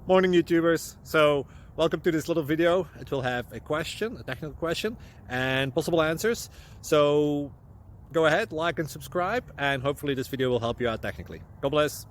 Morning YouTubers. So welcome to this little video. It will have a question, a technical question, and possible answers. So go ahead, like and subscribe, and hopefully this video will help you out technically. God bless.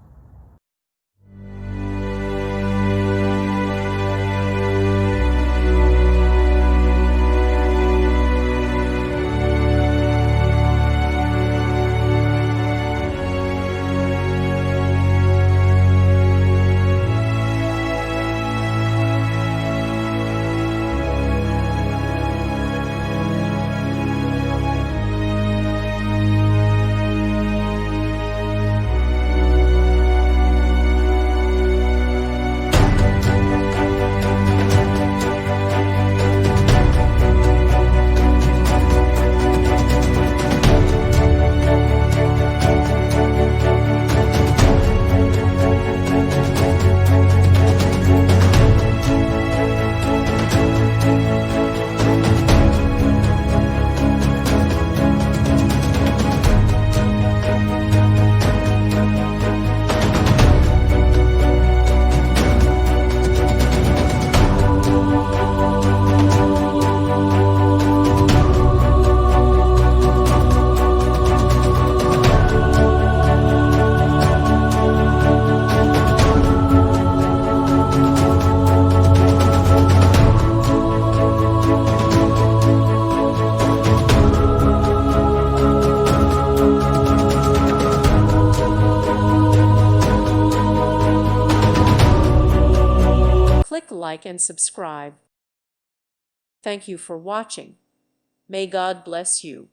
Click like and subscribe. Thank you for watching. May God bless you.